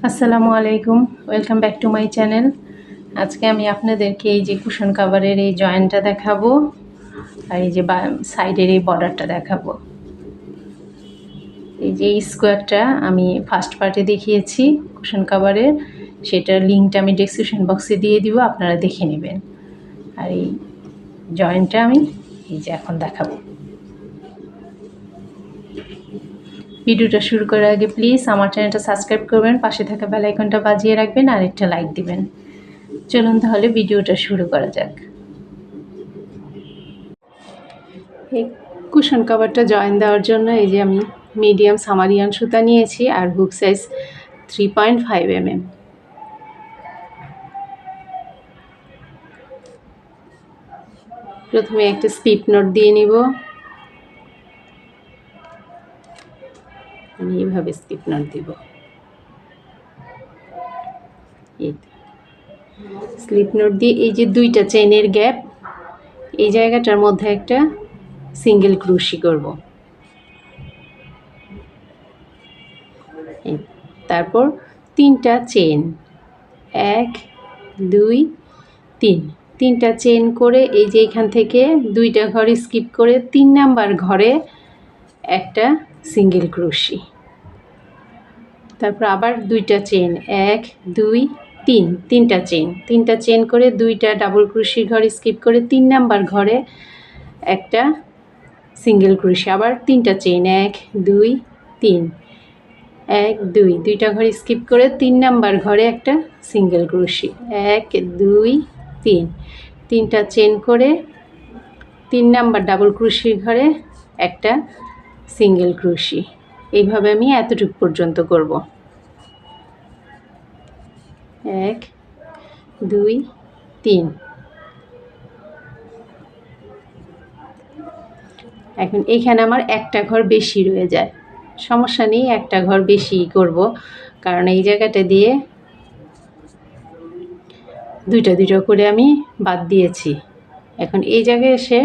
আসসালামু আলাইকুম, welcome back to my channel. আজকে আমি আপনাদেরকে এই যে কুশন কাভারের এই জয়েন্টটা দেখাবো আর এই যে সাইডের এই বর্ডারটা দেখাবো। এই যে স্কোয়ারটা আমি ফার্স্ট পার্টে দেখিয়েছি কুশন কাভারের, সেটার লিঙ্কটা আমি ডেসক্রিপশন বক্সে দিয়ে দিব, আপনারা দেখে নেবেন। আর এই জয়েন্টটা আমি এই যে এখন দেখাবো। ভিডিওটা শুরু করার আগে প্লিজ আমার চ্যানেলটা সাবস্ক্রাইব করবেন, পাশে থাকা বেল আইকনটা বাজিয়ে রাখবেন আর একটা লাইক দিবেন। চলুন তাহলে ভিডিওটা শুরু করা যাক। এই কুশন কভারটা জয়েন দেওয়ার জন্য এই যে আমি মিডিয়াম সামারিয়ান সুতা নিয়েছি আর হুক সাইজ 3.5 mm। প্রথমে একটা স্লিপ নট দিয়ে নিব, আমি এইভাবে স্লিপ নট দিব। এই স্লিপ নট দিয়ে এই যে দুইটা চেইনের গ্যাপ, এই জায়গাটার মধ্যে একটা সিঙ্গেল ক্রুশি করব। তারপর তিনটা চেন, 1 2 3, তিনটা চেন করে এই যে এখান থেকে দুইটা ঘর স্কিপ করে 3 নাম্বার ঘরে একটা সিঙ্গেল ক্রোশি। তারপর আবার দুইটা চেন, 1 2 3, তিনটা চেন করে দুইটা ডাবল ক্রোশি ঘর স্কিপ করে 3 নাম্বার ঘরে একটা সিঙ্গেল ক্রোশি। আবার তিনটা চেন, 1 2 3, 1 2, দুইটা ঘর স্কিপ করে 3 নাম্বার ঘরে একটা সিঙ্গেল ক্রোশি। 1 2 3, তিনটা চেন করে 3 নাম্বার ডাবল ক্রোশির ঘরে একটা সিঙ্গেল ক্রোশি। এইভাবে আমি এতটুকু পর্যন্ত করব। 1 2 3। এখন এখানে আমার একটা ঘর বেশি রয়ে যায়, সমস্যা নেই, একটা ঘর বেশি করব, কারণ এই জায়গাটা দিয়ে দুইটা করে আমি বাদ দিয়েছি। এখন এই জায়গায় এসে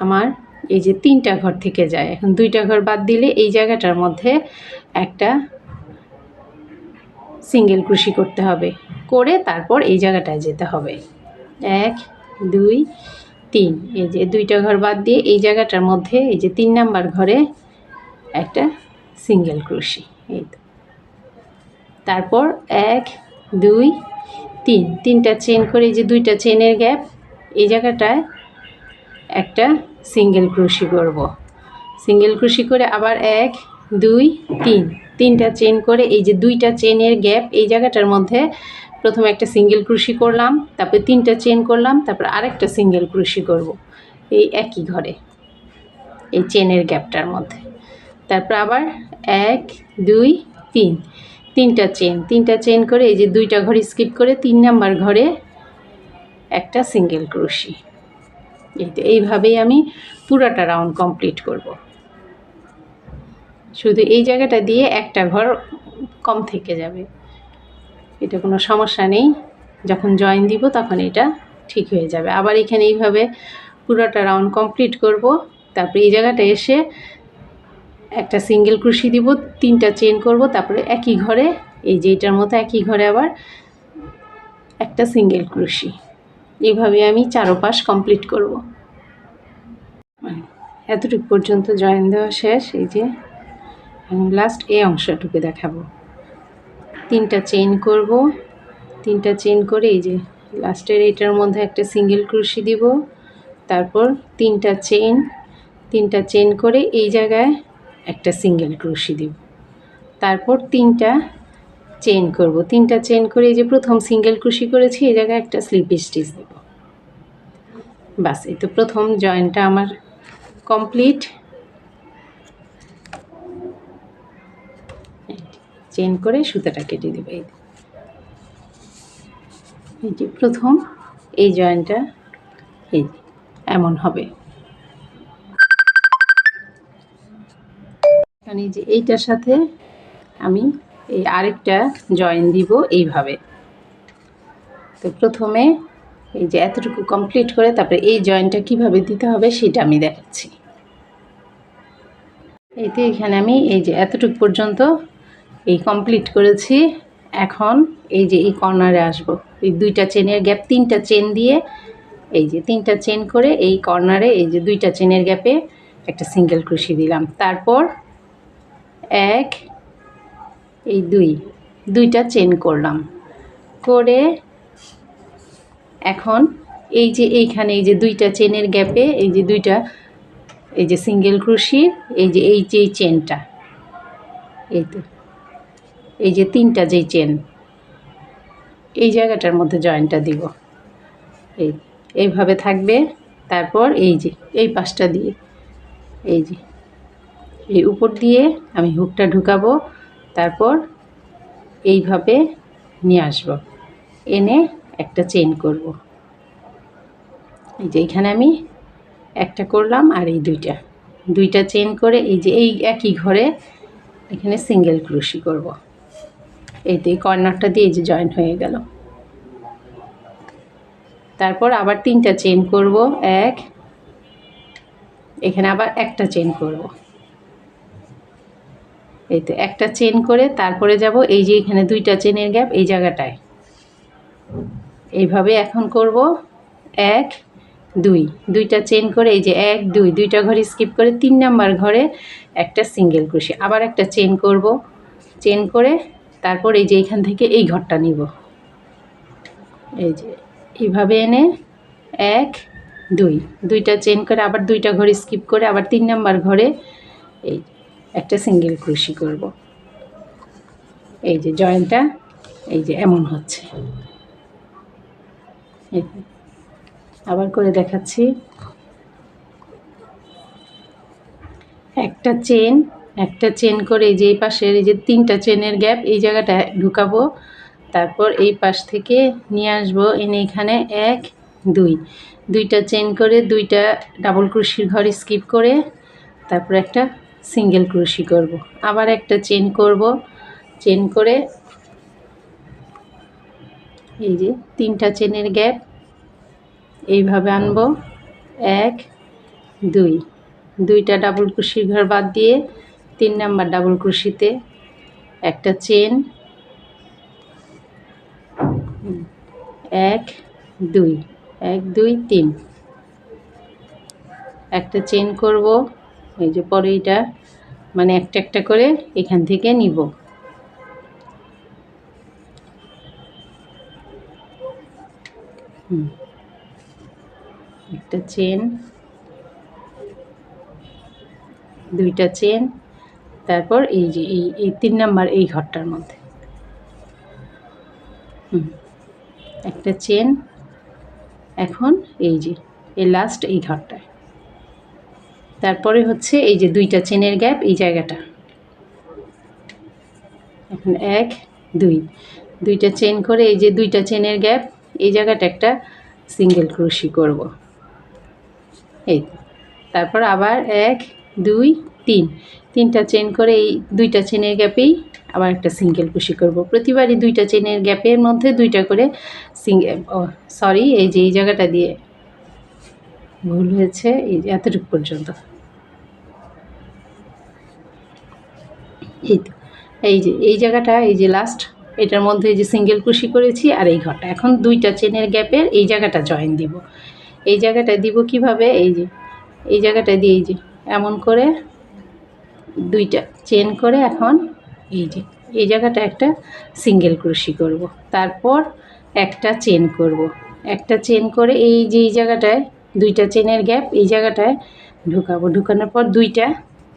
আমার এই যে 3টা ঘর থেকে যায়, এখন 2টা ঘর বাদ দিলে এই জায়গাটার মধ্যে একটা সিঙ্গেল ক্রোশি করতে হবে, করে তারপর এই জায়গাটায় যেতে হবে। 1 2 3, এই যে 2টা ঘর বাদ দিয়ে এই জায়গাটার মধ্যে এই যে 3 নাম্বার ঘরে একটা সিঙ্গেল ক্রোশি। এই তো, তারপর 1 2 3, তিনটা চেন করে এই যে 2টা চেনের গ্যাপ, এই জায়গাটায় একটা সিঙ্গেল ক্রোশি করব। সিঙ্গেল ক্রোশি করে আবার 1 2 3, তিনটা চেন করে এই যে 2টা চেনের গ্যাপ, এই জায়গাটার মধ্যে প্রথমে একটা সিঙ্গেল ক্রোশি করলাম, তারপর 3টা চেন করলাম, তারপর আরেকটা সিঙ্গেল ক্রোশি করব এই একই ঘরে এই চেনের গ্যাপটার মধ্যে। তারপর আবার 1 2 3, তিনটা চেন করে এই যে 2টা ঘর স্কিপ করে 3 নাম্বার ঘরে একটা সিঙ্গেল ক্রোশি। এইভাবেই আমি পুরাটা রাউন্ড কমপ্লিট করব। শুধু এই জায়গাটা দিয়ে একটা ঘর কম থেকে যাবে, এটা কোনো সমস্যা নেই, যখন জয়েন দিব তখন এটা ঠিক হয়ে যাবে। আবার এখানে এইভাবে পুরোটা রাউন্ড কমপ্লিট করব। তারপরে এই জায়গাটা এসে একটা সিঙ্গেল ক্রোশি দিব, 3টা চেন করব, তারপরে একই ঘরে এই যে এটার মতো একই ঘরে আবার একটা সিঙ্গেল ক্রোশি। এইভাবে আমি চারপাশ কমপ্লিট করব। এতটুকু পর্যন্ত জয়েন দেওয়া শেষ। এই যে লাস্ট এই অংশটুকু দেখাবো। 3টা চেন করব, 3টা চেন করে এই যে লাস্টের এটার মধ্যে একটা সিঙ্গেল ক্রোশি দিব, তারপর 3টা চেন করে এই জায়গায় একটা সিঙ্গেল ক্রোশি দিব, তারপর 3টা চেন করব, 3টা চেন করে এই যে প্রথম সিঙ্গেল ক্রোশি করেছি এই জায়গায় একটা স্লিপ স্টিচ দেব। বাস, এই তো প্রথম জয়েনটা আমার কমপ্লিট। চেন করে সুতাটা কেটে দেব। এই যে প্রথম এই জয়েনটা এই এমন হবে। কারণ এই যে এইটার সাথে আমি এই আরেকটা জয়েন দিব এইভাবে। তো প্রথমে এই যে এতটুকু কমপ্লিট করে তারপরে এই জয়েনটা কিভাবে দিতে হবে সেটা আমি দেখাচ্ছি। এই তো এখানে আমি এই যে এতটুকু পর্যন্ত এই কমপ্লিট করেছি। এখন এই যে এই কর্নারে আসব, এই দুইটা চেনের গ্যাপ, তিনটা চেন দিয়ে এই যে তিনটা চেন করে এই কর্নারে এই যে দুইটা চেনের গ্যাপে একটা সিঙ্গেল ক্রোশি দিলাম। তারপর এক, এই দুইটা চেন করলাম, করে এখন এই যে এইখানে এই যে দুইটা চেনের গ্যাপে এই যে দুইটা এই যে সিঙ্গেল ক্রোশির এই যে এই চেনটা, এই তো এই যে তিনটা যেই চেন এই জায়গাটার মধ্যে জয়েন্টটা দিব, এইভাবে থাকবে। তারপর এই যে এই পাশটা দিয়ে এই যে এই উপর দিয়ে আমি হুকটা ঢুকাবো, তারপর এইভাবে নিয়ে আসব, এনে একটা চেইন করব। এই যে এইখানে আমি একটা করলাম আর এই দুইটা চেইন করে এই যে এই একই ঘরে এখানে সিঙ্গেল ক্রোশি করব। এই তো এই কর্নারটা দিয়ে এই যে জয়েন হয়ে গেল। তারপর আবার তিনটা চেইন করব, এক, এখানে আবার একটা চেইন করব। এই তো একটা চেইন করে তারপরে যাব এই যে এখানে দুইটা চেনের গ্যাপ এই জায়গাটায়, এইভাবে এখন করব এক, দুইটা চেন করে এই যে এক, দুইটা ঘরে স্কিপ করে 3 নাম্বার ঘরে একটা সিঙ্গেল ক্রোশি, আবার একটা চেন করব, চেন করে তারপর এই যে এইখান থেকে এই ঘরটা নিব, এই যে এইভাবে এনে এক, দুইটা চেন করে আবার দুইটা ঘরে স্কিপ করে আবার 3 নাম্বার ঘরে এই একটা সিঙ্গেল ক্রোশি করব। এই যে জয়েন্টটা এই যে এমন হচ্ছে। আবার করে দেখাচ্ছি, একটা চেন করে এই যে এই পাশের এই যে তিনটা চেনের গ্যাপ এই জায়গাটা ঢুকাবো, তারপর এই পাশ থেকে নিয়ে আসবো, এনে এখানে এক, দুইটা চেন করে দুইটা ডাবল ক্রোশির ঘর স্কিপ করে তারপর একটা সিঙ্গেল ক্রোশি করব, আবার একটা চেন করব, চেন করে এই যে তিনটা চেনের গ্যাপ এইভাবে আনবো, এক, দুইটা ডাবল ক্রোশির ঘর বাদ দিয়ে 3 নাম্বার ডাবল ক্রোশিতে একটা চেন, এক, দুই, তিন, একটা চেন করব, এই যে পরে এটা মানে একটা করে এখান থেকে নিব, একটা চেন, দুইটা চেন, তারপর এই যে এই 3 নাম্বার এই ঘরটার মধ্যে একটা চেন, এখন এই যে এই লাস্ট এই ঘরটায়, তারপরে হচ্ছে এই যে দুইটা চেনের গ্যাপ এই জায়গাটা, এখন এক, দুইটা চেন করে এই যে দুইটা চেনের গ্যাপ এই জায়গাটা একটা সিঙ্গেল ক্রোশি করব, এই তারপর আবার এক, তিনটা চেন করে এই দুইটা চেনের গ্যাপেই আবার একটা সিঙ্গেল ক্রোশি করব। প্রতিবারই দুইটা চেনের গ্যাপের মধ্যে দুইটা করে সিঙ্গেল, সরি এই যে এই জায়গাটা দিয়ে ভুল হয়েছে, এই যে এতটুকু পর্যন্ত, এই তো এই যে এই জায়গাটা এই যে লাস্ট এটার মধ্যে এই যে সিঙ্গেল ক্রোশি করেছি আর এই ঘরটা, এখন দুইটা চেনের গ্যাপের এই জায়গাটা জয়েন দিব। এই জায়গাটা দিব কিভাবে, এই যে এই জায়গাটা দিয়ে এই যে এমন করে দুইটা চেন করে এখন এই যে এই জায়গাটা একটা সিঙ্গেল ক্রোশি করব, তারপর একটা চেন করব, একটা চেন করে এই যে এই জায়গাটায় দুইটা চেনের গ্যাপ এই জায়গাটায় ঢুকাবো, ঢুকানোর পর দুইটা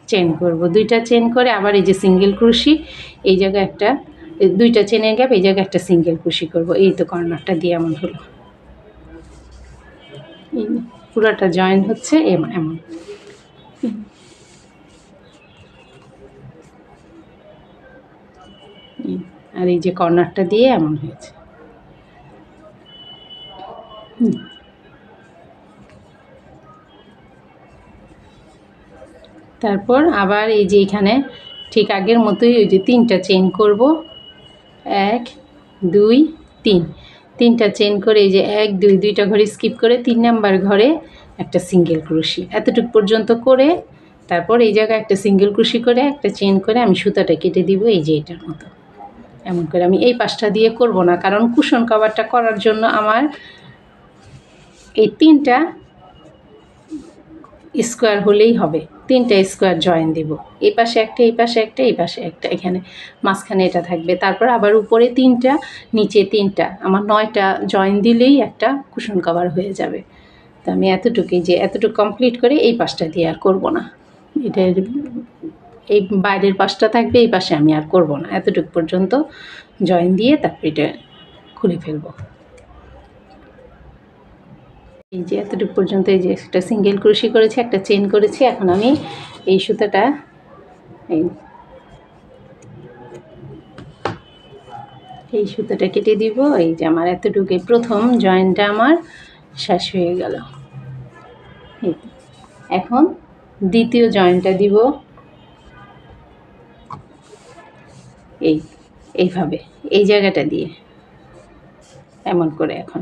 চেন করব, দুইটা চেন করে আবার এই যে সিঙ্গেল ক্রোশি এই জায়গায় একটা, দুইটা চেনের গ্যাপ এই জায়গায় একটা সিঙ্গেল ক্রোশি করব। এই তো কর্নারটা দিয়ে এমন হলো, এই পুরোটা জয়েন হচ্ছে এমন। আর এই যে কর্নারটা দিয়ে এমন হয়েছে। তারপর আবার এই যে এখানে ঠিক আগের মতোই ওই যে তিনটা চেন করব, এক, তিনটা চেন করে এই যে এক, দুইটা ঘরে স্কিপ করে 3 নাম্বার ঘরে একটা সিঙ্গেল ক্রোশি, এতটুকু পর্যন্ত করে তারপর এই জায়গায় একটা সিঙ্গেল ক্রোশি করে একটা চেন করে আমি সুতাটা কেটে দিব এই যে এটার মতো। এমন করে আমি এই পাশটা দিয়ে করব না, কারণ কুশন কভারটা করার জন্য আমার এই 3টা স্কোয়ার হলেই হবে, 3টা স্কোয়ার জয়েন দিব। এই পাশে একটা, এই পাশে একটা, এই পাশে একটা, এখানে মাঝখানে এটা থাকবে। তারপর আবার উপরে 3টা, নিচে 3টা, আমার 9টা জয়েন দিলেই একটা কুশন কভার হয়ে যাবে। তো আমি এতটুকুই, যে এতটুকু কমপ্লিট করে এই পাশটা দিয়ে আর করব না। এটা এই বাইরের পাশটা থাকবে, এই পাশে আমি আর করব না। এতটুকু পর্যন্ত জয়েন দিয়ে তারপর এটা খুলে ফেলবো। এই যে এতটুকু পর্যন্ত এই যে একটা সিঙ্গেল ক্রোশি করেছি, একটা চেন করেছি। এখন আমি এই সুতাটা এই সুতাটা কেটে দিব। এই যে আমার এতটুকু প্রথম জয়েনটা আমার শেষ হয়ে গেল। এখন দ্বিতীয় জয়েনটা দিব এইভাবে, এই জায়গাটা দিয়ে এমন করে। এখন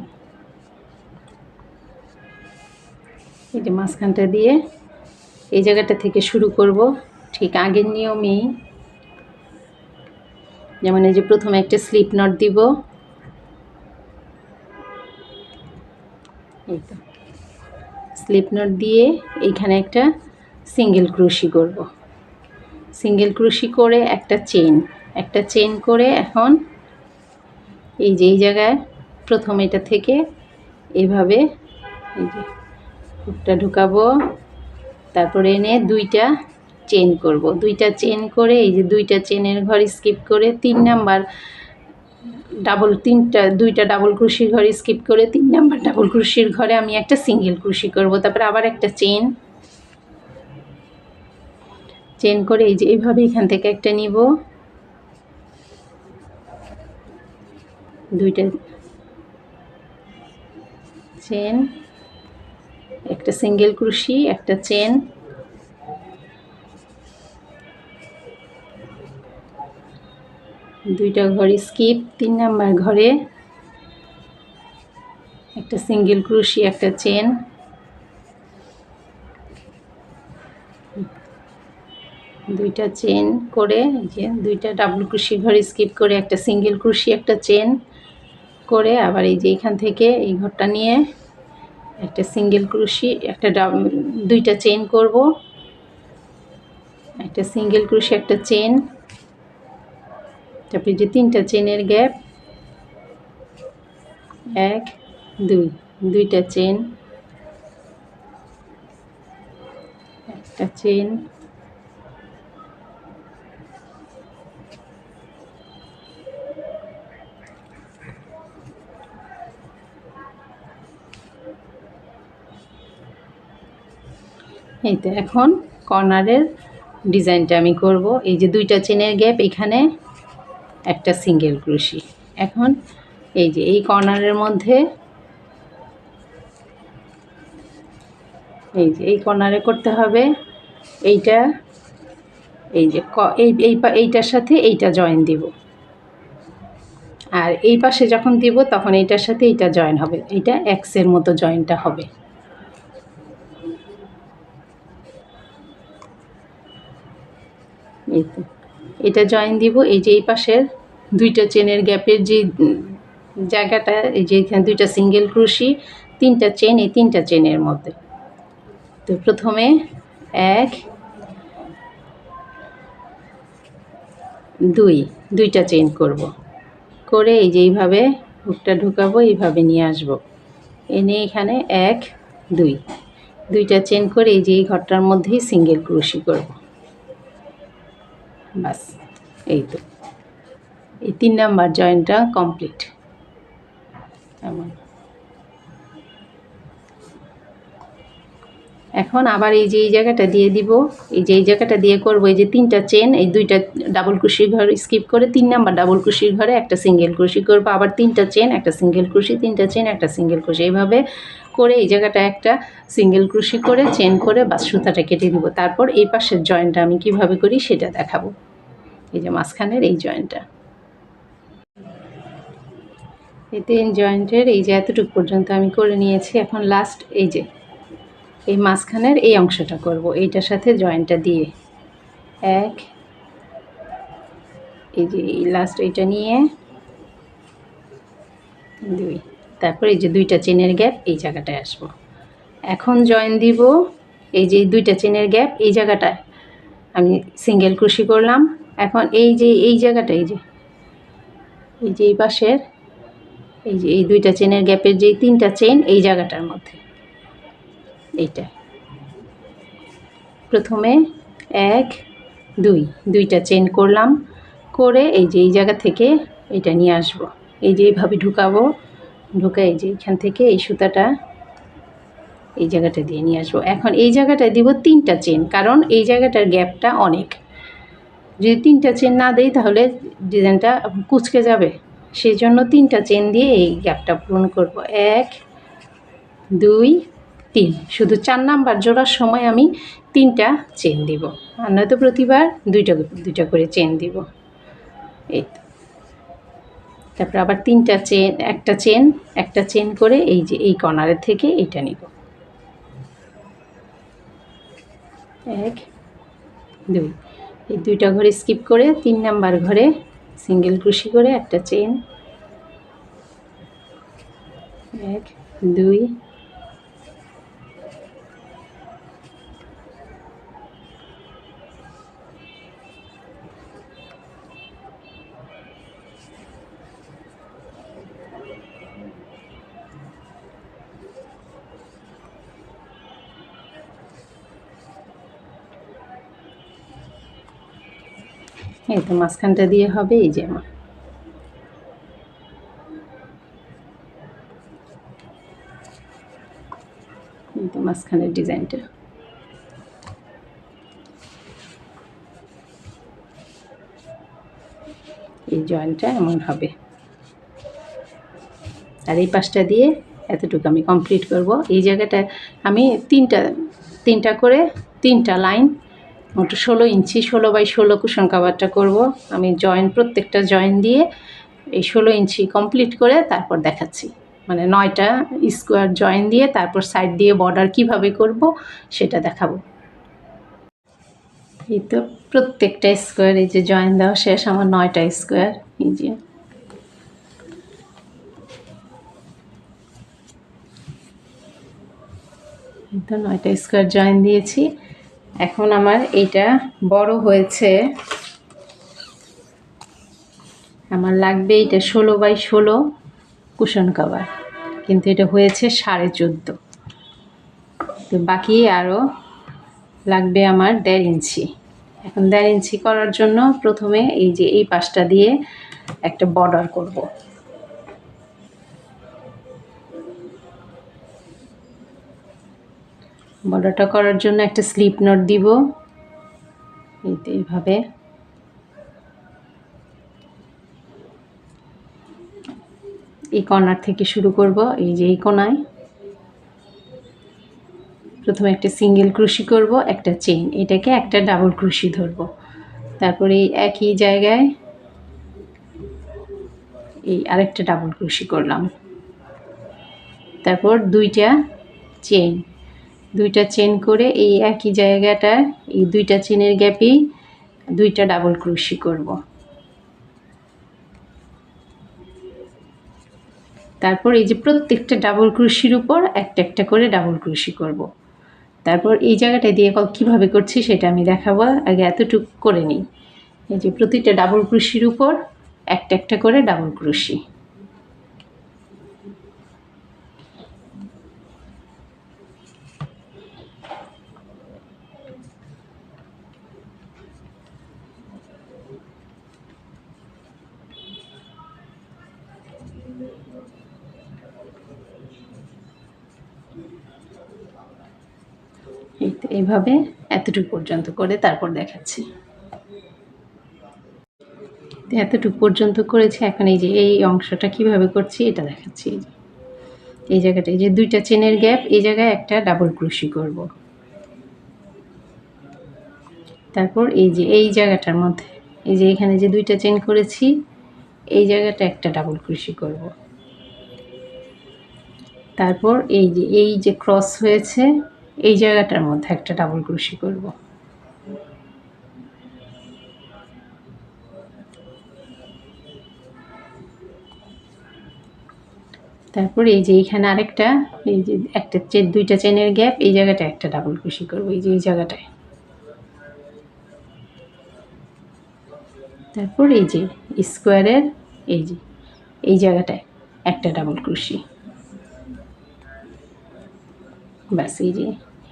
এই যে মাঝখানটা দিয়ে এই জায়গাটা থেকে শুরু করব, ঠিক আগের নিয়মেই। যেমন এই যে প্রথমে একটা স্লিপ নট দিব, এই তো স্লিপ নট দিয়ে এইখানে একটা সিঙ্গেল ক্রোশি করব। সিঙ্গেল ক্রোশি করে একটা চেন করে এখন এই যে এই জায়গায় প্রথম এটা থেকে এইভাবে এই যে হুকটা ঢুকাবো, তারপরে এনে 2টা চেন করব। 2টা চেন করে এই যে 2টা চেনের ঘর স্কিপ করে 3 নাম্বার ডাবল 2টা ডাবল ক্রোশির ঘর স্কিপ করে 3 নাম্বার ডাবল ক্রোশির ঘরে আমি একটা সিঙ্গেল ক্রোশি করব। তারপরে আবার একটা চেন করে এই যে এইভাবে এখান থেকে একটা নিব, 2টা চেন, একটা সিঙ্গেল ক্রোশি, একটা চেন, 2টা ঘর স্কিপ, 3 নাম্বার ঘরে একটা সিঙ্গেল ক্রোশি, একটা চেন, 2টা চেন করে এই যে 2টা ডাবল ক্রোশি ঘর স্কিপ করে একটা সিঙ্গেল ক্রোশি, একটা চেন করে আবার এই যে এখান থেকে এই ঘরটা নিয়ে একটা সিঙ্গেল ক্রোশি, একটা 2টা চেন করব, একটা সিঙ্গেল ক্রোশি, একটা চেন, তারপরে যে 3টা চেনের গ্যাপ, 1 2, 2টা চেন, একটা চেন, এই তো এখন কর্নারের ডিজাইনটা আমি করব। এই যে 2টা চেনের গ্যাপ, এখানে একটা সিঙ্গেল ক্রোশি। এখন এই যে এই কর্নারের মধ্যে এই যে এই কর্নারে করতে হবে এইটা, এই যে এইটার সাথে এইটা জয়েন দিব, আর এই পাশে যখন দিব তখন এইটার সাথে এইটা জয়েন হবে, এইটা এক্সের মতো জয়েনটা হবে। এই তো এটা জয়েন দিব। এই যে এই পাশের 2টা চেনের গ্যাপের যে জায়গাটা, এই যে এখানে 2টা সিঙ্গেল ক্রোশি, 3টা চেন, এই 3টা চেনের মধ্যে। তো প্রথমে 1 2, 2টা চেন করব, করে এই যে এইভাবে হুকটা ঢুকাবো, এইভাবে নিয়ে আসব, এনে এখানে 1 2, 2টা চেন করে এই যে এই ঘরটার মধ্যেই সিঙ্গেল ক্রোশি করব। বাস, এই তো এই 3 নাম্বার জয়েনটা কমপ্লিট। এমন এখন আবার এই যে এই জায়গাটা দিয়ে দিব, এই যে এই জায়গাটা দিয়ে করব এই যে 3টা চেন, এই 2টা ডাবল ক্রোশির ঘর স্কিপ করে 3 নাম্বার ডাবল ক্রোশির ঘরে একটা সিঙ্গেল ক্রোশি করব, আবার 3টা চেন, একটা সিঙ্গেল ক্রোশি, 3টা চেন, একটা সিঙ্গেল ক্রোশি, এইভাবে করে এই জায়গাটা একটা সিঙ্গেল ক্রোশি করে চেন করে বাস সুতাটা কেটে দিব। তারপর এই পাশের জয়েনটা আমি কিভাবে করি সেটা দেখাবো। এই যে মাঝখানের এই জয়েনটা, এই 3 জয়েন্টের এই যে এতটুকু পর্যন্ত আমি করে নিয়েছি। এখন লাস্ট এই যে এই মাঝখানের এই অংশটা করব, এইটার সাথে জয়েন্টটা দিয়ে এক, এই যে লাস্ট এইটা নিয়ে দুই, তারপর এই যে দুইটা চেনের গ্যাপ এই জায়গাটায় আসবো। এখন জয়েন দিব, এই যে দুইটা চেনের গ্যাপ এই জায়গাটায় আমি সিঙ্গেল ক্রোশি করলাম। এখন এই যে এই জায়গাটা, এই যে এই পাশের এই যে এই দুইটা চেনের গ্যাপের যে তিনটা চেন এই জায়গাটার মধ্যে এইটা প্রথমে এক দুই, দুইটা চেন করলাম, করে এই যে এই জায়গা থেকে এটা নিয়ে আসব, এই যে এইভাবে ঢুকাবো, ঢুকে এই যে এখান থেকে এই সুতাটা এই জায়গাটা দিয়ে নিয়ে আসবো। এখন এই জায়গাটায় দিব তিনটা চেন, কারণ এই জায়গাটার গ্যাপটা অনেক, যদি তিনটা চেন না দেই তাহলে ডিজাইনটা কুঁচকে যাবে, সেই জন্য তিনটা চেন দিয়ে এই গ্যাপটা পূরণ করব। এক দুই তিন, শুধু 4 নাম্বার জোড়ার সময় আমি 3টা চেন দিব, আর নয়তো প্রতিবার দুইটা করে চেন দিব। এই তারপর আবার 3টা চেন, একটা চেন করে এই যে এই কর্নারের থেকে এইটা নিব, এক দুই, এই দুইটা ঘরে স্কিপ করে 3 নাম্বার ঘরে সিঙ্গেল ক্রোশি করে একটা চেন, এক দুই এই তো মাঝখানটা দিয়ে হবে এই যে আমার এই তো মাঝখানের ডিজাইনটা। এই জয়েন্টটা এমন হবে, আর এই পাশটা দিয়ে এতটুকু আমি কমপ্লিট করব। এই জায়গাটা আমি তিনটা করে 3টা লাইন, মোট 16 ইঞ্চি 16x16 কুশন কাভারটা করব আমি। প্রত্যেকটা জয়েন দিয়ে এই 16 ইঞ্চি কমপ্লিট করে তারপর দেখাচ্ছি, মানে 9টা স্কোয়ার জয়েন দিয়ে তারপর সাইড দিয়ে বর্ডার কিভাবে করব সেটা দেখাবো। এই তো প্রত্যেকটা স্কোয়ার এই যে জয়েন দেওয়া শেষ আমার 9টা স্কোয়ার, এই যে তো 9টা স্কোয়ার জয়েন দিয়েছি। এখন আমার এইটা বড় হয়েছে, আমার লাগবে এটা 16x16 কুশন কভার, কিন্তু এটা হয়েছে 14.5, তো বাকি আরও লাগবে আমার 1.5 ইঞ্চি। এখন 1.5 ইঞ্চি করার জন্য প্রথমে এই যে এই পাশটা দিয়ে একটা বর্ডার করব, বর্ডারটা করার জন্য একটা স্লিপ নট দিব, এইভাবে এই কর্নার থেকে শুরু করব। এই যে এই কোণায় প্রথমে একটা সিঙ্গেল ক্রোশি করব, একটা চেইন, এটাকে একটা ডাবল ক্রোশি ধরব, তারপরে এই একই জায়গায় এই আরেকটা ডাবল ক্রোশি করলাম, তারপর দুইটা চেন করে এই একই জায়গাটা এই দুইটা চেনের গ্যাপেই 2টা ডাবল ক্রোশি করব, তারপর এই যে প্রত্যেকটা ডাবল ক্রোশির উপর একটা একটা করে ডাবল ক্রোশি করব। তারপর এই জায়গাটা দিয়ে কীভাবে করছি সেটা আমি দেখাবো, আগে এতটুকু করে নিই। এই যে প্রতিটা ডাবল ক্রোশির উপর একটা একটা করে ডাবল ক্রোশি, এইভাবে এতটুকু পর্যন্ত করে তারপর দেখাচ্ছি। এতটুকু পর্যন্ত করেছি, এখন এই যে এই অংশটা কিভাবে করছি এটা দেখাচ্ছি। এই জায়গাটা এই যে 2টা চেনের গ্যাপ, এই জায়গায় একটা ডাবল ক্রোশি করব, তারপর এই যে এই জায়গাটার মধ্যে এই যে এখানে যে 2টা চেন করেছি এই জায়গাটা একটা ডাবল ক্রোশি করব, তারপর এই যে ক্রস হয়েছে এই জায়গাটার মধ্যে একটা ডাবল ক্রোশি করব। তারপর এই যে এইখানে আরেকটা, এই যে একটা দুইটা চেনের গ্যাপ, এই জায়গাটা একটা ডাবল ক্রোশি করব, এই যে এই জায়গাটায়। তারপর এই যে স্কোয়ারের এই যে এই জায়গাটায় একটা ডাবল ক্রোশি। ব্যাস এই যে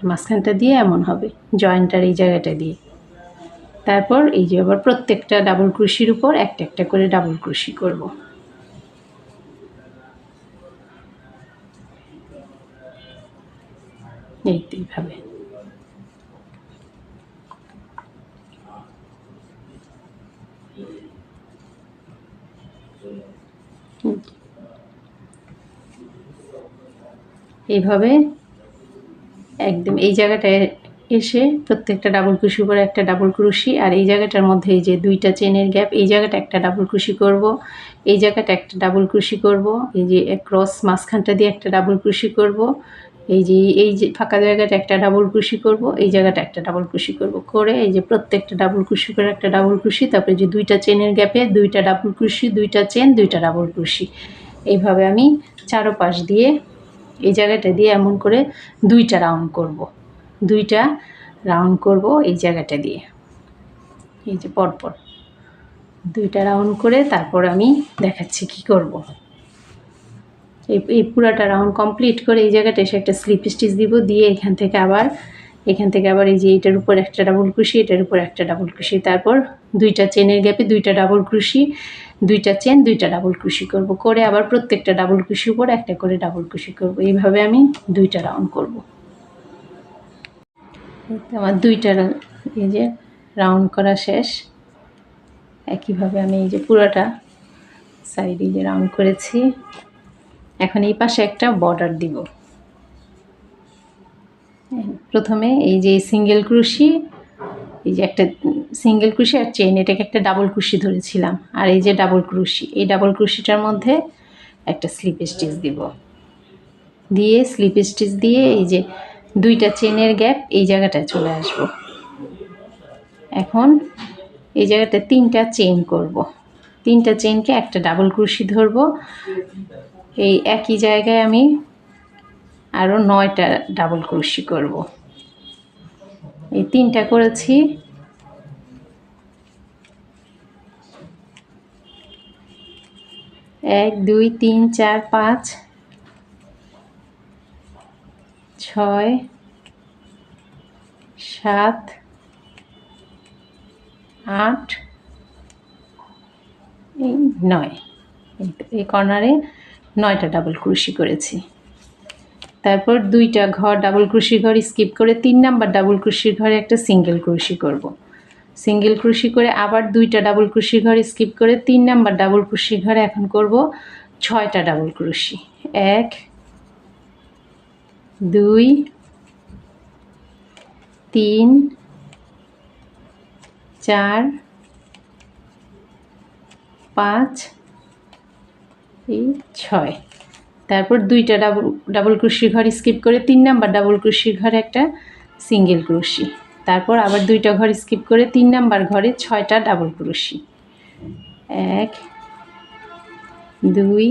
মাঝখানটা দিয়ে এমন হবে, জয়েন্টার এই জায়গাটা দিয়ে। তারপর এই যে আবার প্রত্যেকটা ডাবল ক্রোশির উপর একটা একটা করে ডাবল ক্রোশি করব। এই তো এইভাবে। এইভাবে একদম এই জায়গাটায় এসে প্রত্যেকটা ডাবল ক্রোশি উপরে একটা ডাবল ক্রোশি, আর এই জায়গাটার মধ্যে এই যে দুইটা চেনের গ্যাপ, এই জায়গাটা একটা ডাবল ক্রোশি করব, এই জায়গাটা একটা ডাবল ক্রোশি করব, এই যে ক্রস মাঝখানটা দিয়ে একটা ডাবল ক্রোশি করব, এই যে ফাঁকা জায়গাটা একটা ডাবল ক্রোশি করব, এই জায়গাটা একটা ডাবল ক্রোশি করব, করে এই যে প্রত্যেকটা ডাবল ক্রোশি করে একটা ডাবল ক্রোশি, তারপরে যে দুইটা চেনের গ্যাপে দুইটা ডাবল ক্রোশি, দুইটা চেন, দুইটা ডাবল ক্রোশি। এইভাবে আমি চারোপাশ দিয়ে এই জায়গাটা দিয়ে এমন করে দুইটা রাউন্ড করব, দুইটা রাউন্ড করব এই জায়গাটা দিয়ে, এই যে পরপর দুইটা রাউন্ড করে তারপর আমি দেখাচ্ছি কি করব। এই পুরাটা রাউন্ড কমপ্লিট করে এই জায়গাটা এসে একটা স্লিপ স্টিচ দিব, দিয়ে এখান থেকে আবার এই যে এটার উপর একটা ডাবল ক্রোশি, এটার উপর একটা ডাবল ক্রোশি, তারপর দুইটা চেনের গ্যাপে দুইটা ডাবল ক্রোশি, দুইটা চেন, দুইটা ডাবল ক্রোশি করব, করে আবার প্রত্যেকটা ডাবল ক্রোশির উপর একটা করে ডাবল ক্রোশি করব। এইভাবে আমি দুইটা রাউন্ড করব। আমার দুইটা এই যে রাউন্ড করা শেষ। একইভাবে আমি এই যে পুরোটা সাইডে যে রাউন্ড করেছি, এখন এই পাশে একটা বর্ডার দিব। প্রথমে এই যে সিঙ্গেল ক্রোশি, এই যে একটা সিঙ্গেল ক্রোশি আর চেন, এটাকে একটা ডাবল ক্রোশি ধরেছিলাম, আর এই যে ডাবল ক্রোশি, এই ডাবল ক্রোশিটার মধ্যে একটা স্লিপ স্টিচ দিব, দিয়ে স্লিপ স্টিচ দিয়ে এই যে দুইটা চেনের গ্যাপ এই জায়গাটায় চলে আসব। এখন এই জায়গাটা তিনটা চেন করব, তিনটা চেনকে একটা ডাবল ক্রোশি ধরব, এই একই জায়গায় আমি আরও 9টা ডাবল ক্রোশি করব। এই তিনটা করেছি, 1 2 3 4 5 6 7 8 9, এই কর্নারে 9টা ডাবল ক্রোশি করেছি। তারপর দুইটা ঘর ডাবল ক্রোশি ঘর স্কিপ করে 3 নাম্বার ডাবল ক্রোশির ঘরে একটা সিঙ্গেল ক্রোশি করব, সিঙ্গেল ক্রোশি করে আবার দুইটা ডাবল ক্রোশি ঘর স্কিপ করে 3 নাম্বার ডাবল ক্রোশি ঘরে এখন করব 6টা ডাবল ক্রোশি। 1 2 3 4 5 6। তারপর দুইটা ডাবল ক্রোশি ঘর স্কিপ করে 3 নাম্বার ডাবল ক্রোশি ঘরে একটা সিঙ্গেল ক্রোশি, তারপর আবার দুইটা ঘর স্কিপ করে 3 নাম্বার ঘরে 6টা ডাবল ক্রোশি। 1 2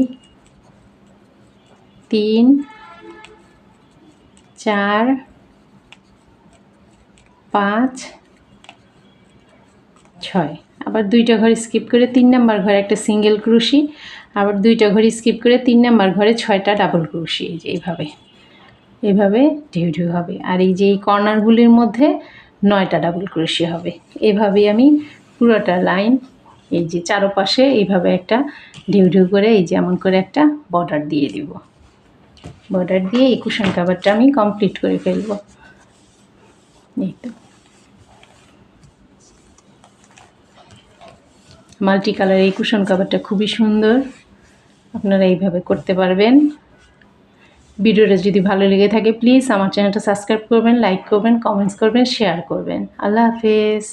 3 4 5 6, আবার দুইটা ঘর স্কিপ করে 3 নাম্বার ঘরে একটা সিঙ্গেল ক্রোশি, আবার দুইটা ঘর স্কিপ করে 3 নাম্বার ঘরে 6টা ডাবল ক্রোশি। এই যে এইভাবে ঢেউ ঢেউ হবে, আর এই যে এই কর্নারগুলির মধ্যে 9টা ডাবল ক্রোশি হবে। এভাবেই আমি পুরোটা লাইন এই যে চারপাশে এইভাবে একটা ঢেউ ঢেউ করে এই যে এমন করে একটা বর্ডার দিয়ে দিব। বর্ডার দিয়ে এই কুশন কাভারটা আমি কমপ্লিট করে ফেলব। এই তো মাল্টি কালার এই কুশন কাভারটা খুবই সুন্দর, আপনারা এইভাবে করতে পারবেন। ভিডিওটা যদি ভালো লেগে থাকে প্লিজ আমার চ্যানেলটা সাবস্ক্রাইব করবেন, লাইক করবেন, কমেন্টস করবেন, শেয়ার করবেন। আল্লাহ হাফেজ।